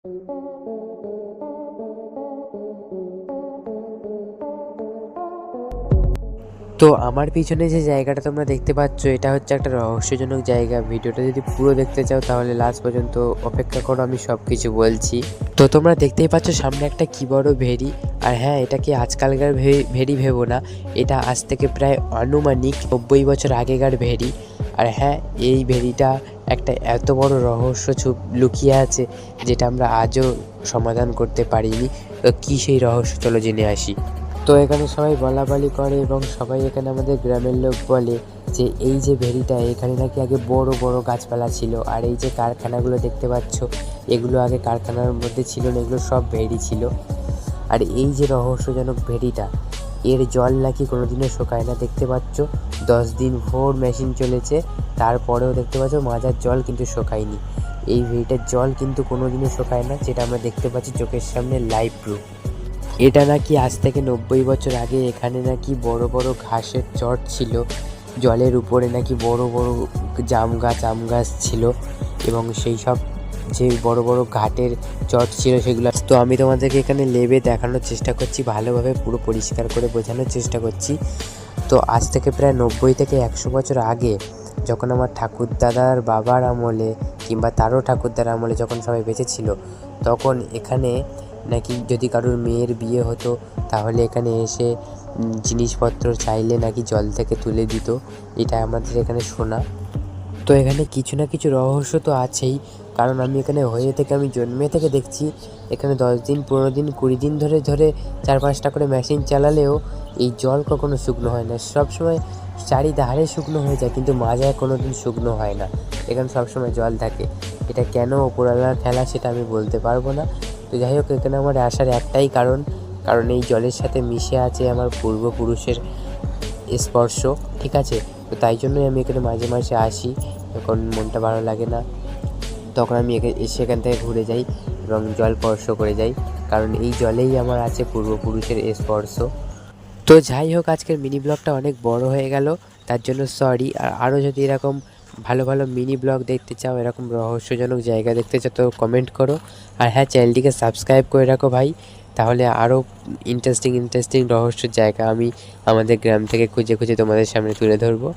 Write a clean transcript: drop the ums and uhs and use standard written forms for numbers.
তো আমার পিছনে যে জায়গাটা তোমরা দেখতে পাচ্ছ, এটা হচ্ছে একটা রহস্যজনক জায়গা। ভিডিওটা যদি পুরো দেখতে চাও তাহলে লাস্ট পর্যন্ত অপেক্ষা করো, আমি সব কিছু বলছি। তো তোমরা দেখতেই পাচ্ছ সামনে একটা কি বড় ভেরি। আর হ্যাঁ, এটা কি আজকালকার ভেরি ভেবো না, এটা আজ থেকে প্রায় আনুমানিক 90 বছর আগেকার ভেরি। আর হ্যাঁ, এই ভেরিটা একটা এত বড় রহস্য লুকিয়ে আছে, যেটা আমরা আজও সমাধান করতে পারিনি। তো কী সেই রহস্য, চলো জেনে আসি। তো এখানে সবাই বলাবলি করে এবং সবাই এখানে আমাদের গ্রামের লোক বলে যে এই যে ভেরিটা, এখানে নাকি আগে বড় বড় গাছপালা ছিল। আর এই যে কারখানাগুলো দেখতে পাচ্ছ, এগুলো আগে কারখানার মধ্যে ছিল না, এগুলো সব ভেরি ছিল। আর এই যে রহস্যজনক ভেরিটা, এর জল নাকি কোনোদিনও শুকায় না। দেখতে পাচ্ছ 10 দিন ভোর মেশিন চলেছে, তারপরেও দেখতে পাচ্ছ মাজার জল কিন্তু শুকায়নি। এই ভেরিটার জল কিন্তু কোনোদিনও শুকায় না, যেটা আমরা দেখতে পাচ্ছি চোখের সামনে লাইভ প্রুফ। এটা নাকি আজ থেকে 90 বছর আগে এখানে নাকি বড় বড় ঘাসের চট ছিল, জলের উপরে নাকি বড় বড় আম গাছ ছিল, এবং সেই সব যে বড় বড় ঘাটের চট ছিল সেগুলো। তো আমি তোমাদেরকে এখানে লেবে দেখানোর চেষ্টা করছি, ভালোভাবে পুরো পরিষ্কার করে বোঝানোর চেষ্টা করছি। তো আজ থেকে প্রায় 90 থেকে 100 বছর আগে, যখন আমার ঠাকুরদাদার বাবার আমলে কিংবা তারও ঠাকুরদার আমলে যখন সবাই বেঁচে ছিল, তখন এখানে নাকি যদি কারোর মেয়ের বিয়ে হতো তাহলে এখানে এসে জিনিসপত্র চাইলে নাকি জল থেকে তুলে দিত, এটা আমাদের এখানে শোনা। তো এখানে কিছু না কিছু রহস্য তো আছেই, কারণ আমি এখানে আমি জন্মে থেকে দেখছি এখানে 10 দিন 15 দিন 20 দিন ধরে 4-5টা করে মেশিন চালালেও এই জল কখনো শুকনো হয় না। সবসময় চারিধারে শুকনো হয়ে যায়, কিন্তু মাজায় কোনো দিন শুকনো হয় না। এখানে সবসময় জল থাকে। এটা কেন ওপরওয়ালার খেলা সেটা আমি বলতে পারবো না। তো যাই হোক, এখানে আমার আসার একটাই কারণ এই জলের সাথে মিশে আছে আমার পূর্বপুরুষের স্পর্শ, ঠিক আছে? তো তাই জন্যই আমি এখানে মাঝে মাঝে আসি, যখন মনটা ভালো লাগে না তখন আমি এসে এখান থেকে ঘুরে যাই এবং জল স্পর্শ করে যাই, কারণ এই জলেই আমার আছে পূর্বপুরুষের স্পর্শ। তো যাই হোক, আজকের মিনি ব্লগটা অনেক বড় হয়ে গেল, তার জন্য সরি। আর আরও যদি এরকম ভালো ভালো মিনি ব্লগ দেখতে চাও, এরকম রহস্যজনক জায়গা দেখতে চাও, তো কমেন্ট করো। আর হ্যাঁ, চ্যানেলটিকে সাবস্ক্রাইব করে রাখো ভাই, তাহলে আরও ইন্টারেস্টিং রহস্যের জায়গা আমি আমাদের গ্রাম থেকে খুঁজে খুঁজে তোমাদের সামনে তুলে ধরবো।